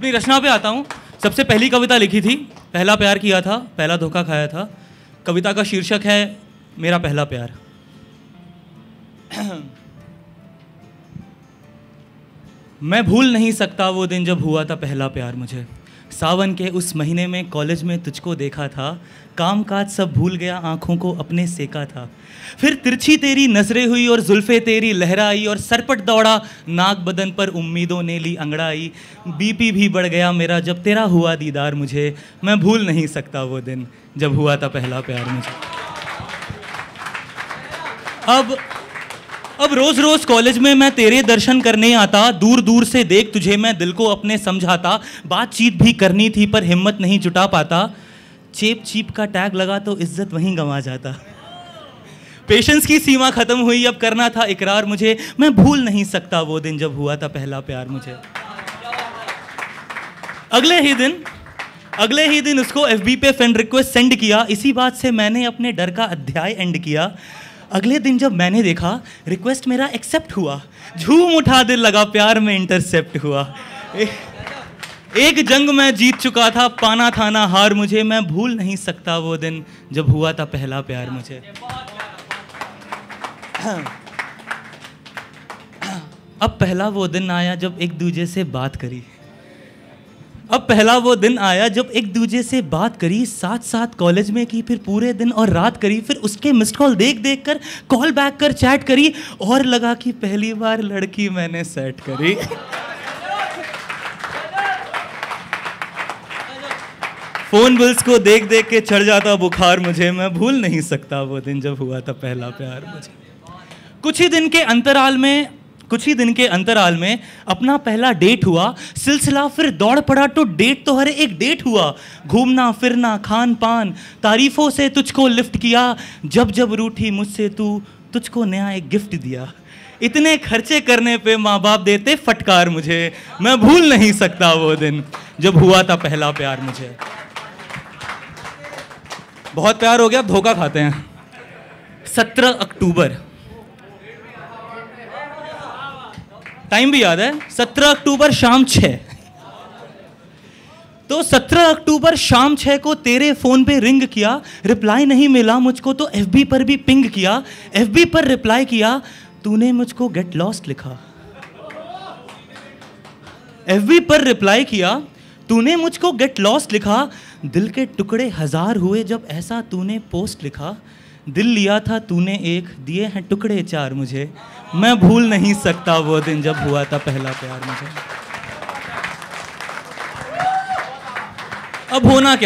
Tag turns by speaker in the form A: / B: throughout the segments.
A: अपनी रचना पे आता हूँ। सबसे पहली कविता लिखी थी, पहला प्यार किया था, पहला धोखा खाया था। कविता का शीर्षक है मेरा पहला प्यार। मैं भूल नहीं सकता वो दिन जब हुआ था पहला प्यार मुझे। सावन के उस महीने में कॉलेज में तुझको देखा था, काम काज सब भूल गया, आंखों को अपने सेका था। फिर तिरछी तेरी नजरें हुई और जुल्फे तेरी लहराई, और सरपट दौड़ा नाक बदन पर उम्मीदों ने ली अंगड़ाई। बीपी भी बढ़ गया मेरा जब तेरा हुआ दीदार मुझे। मैं भूल नहीं सकता वो दिन जब हुआ था पहला प्यार मुझे। अब रोज रोज कॉलेज में मैं तेरे दर्शन करने आता, दूर दूर से देख तुझे मैं दिल को अपने समझाता। बातचीत भी करनी थी पर हिम्मत नहीं जुटा पाता, चेप चीप का टैग लगा तो इज्जत वहीं गंवा जाता। पेशेंस की सीमा खत्म हुई, अब करना था इकरार मुझे। मैं भूल नहीं सकता वो दिन जब हुआ था पहला प्यार मुझे। अगले ही दिन उसको FB पे फ्रेंड रिक्वेस्ट सेंड किया, इसी बात से मैंने अपने डर का अध्याय एंड किया। अगले दिन जब मैंने देखा रिक्वेस्ट मेरा एक्सेप्ट हुआ, झूम उठा दिल लगा प्यार में इंटरसेप्ट हुआ। एक जंग मैं जीत चुका था, पाना था ना हार मुझे। मैं भूल नहीं सकता वो दिन जब हुआ था पहला प्यार मुझे। अब पहला वो दिन आया जब एक दूजे से बात करी। साथ साथ कॉलेज में की, फिर पूरे दिन और रात करी। फिर उसके मिस्ड कॉल देख देख कर कॉल बैक कर चैट करी, और लगा कि पहली बार लड़की मैंने सेट करी। फोन बिल्स को देख देख के चढ़ जाता बुखार मुझे। मैं भूल नहीं सकता वो दिन जब हुआ था पहला प्यार मुझे। कुछ ही दिन के अंतराल में अपना पहला डेट हुआ। सिलसिला फिर दौड़ पड़ा तो डेट तो हर एक डेट हुआ। घूमना फिरना खान पान तारीफों से तुझको लिफ्ट किया। जब जब रूठी मुझसे तुझको नया एक गिफ्ट दिया। इतने खर्चे करने पे माँ बाप देते फटकार मुझे। मैं भूल नहीं सकता वो दिन जब हुआ था पहला प्यार मुझे। बहुत प्यार हो गया, अब धोखा खाते हैं। 17 अक्टूबर, टाइम भी याद है, 17 अक्टूबर शाम 6। तो 17 अक्टूबर शाम 6 को तेरे फोन पे रिंग किया, रिप्लाई नहीं मिला मुझको तो FB पर भी पिंग किया। FB पर रिप्लाई किया, तूने मुझको गेट लॉस्ट लिखा। FB पर रिप्लाई किया, तूने मुझको गेट लॉस्ट लिखा। दिल के टुकड़े हजार हुए जब ऐसा तूने पोस्ट लिखा। दिल लिया था तूने एक, दिए हैं टुकड़े 4 मुझे। मैं भूल नहीं सकता वो दिन जब हुआ था पहला प्यार मुझे। अब होना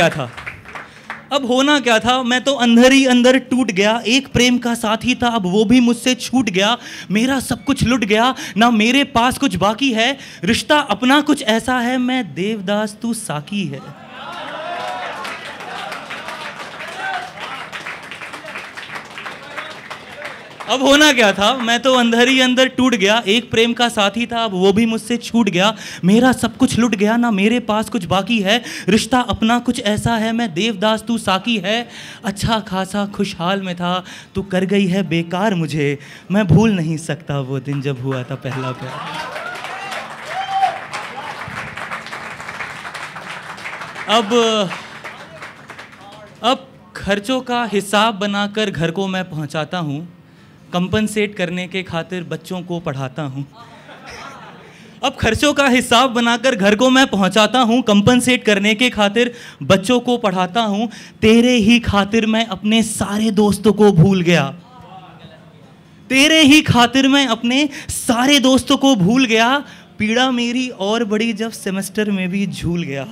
A: क्या था, मैं तो अंदर ही अंदर टूट गया। एक प्रेम का साथी था, अब वो भी मुझसे छूट गया। मेरा सब कुछ लुट गया, ना मेरे पास कुछ बाकी है। रिश्ता अपना कुछ ऐसा है, मैं देवदास तू साकी है। अब होना क्या था, मैं तो अंदर ही अंदर टूट गया। एक प्रेम का साथी था, अब वो भी मुझसे छूट गया। मेरा सब कुछ लुट गया, ना मेरे पास कुछ बाकी है। रिश्ता अपना कुछ ऐसा है, मैं देवदास तू साकी है। अच्छा खासा खुशहाल में था, तू कर गई है बेकार मुझे। मैं भूल नहीं सकता वो दिन जब हुआ था पहला प्यार। अब खर्चों का हिसाब बनाकर घर को मैं पहुंचाता हूँ। कंपनसेट करने के खातिर बच्चों को पढ़ाता हूँ। अब खर्चों का हिसाब बनाकर घर को मैं पहुंचाता हूँ। कंपनसेट करने के खातिर बच्चों को पढ़ाता हूँ। तेरे ही खातिर मैं अपने सारे दोस्तों को भूल गया। पीड़ा मेरी और बड़ी जब सेमेस्टर में भी झूल गया।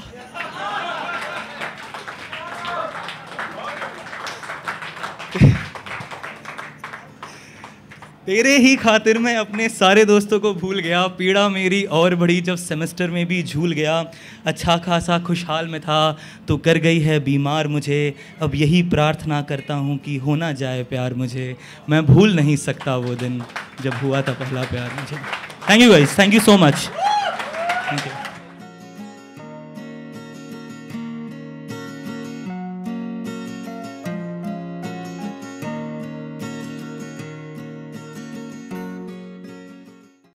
A: तेरे ही खातिर मैं अपने सारे दोस्तों को भूल गया। पीड़ा मेरी और बड़ी जब सेमेस्टर में भी झूल गया। अच्छा खासा खुशहाल में था, तो कर गई है बीमार मुझे। अब यही प्रार्थना करता हूँ कि हो ना जाए प्यार मुझे। मैं भूल नहीं सकता वो दिन जब हुआ था पहला प्यार मुझे। Thank you guys, thank you so much. Thank you.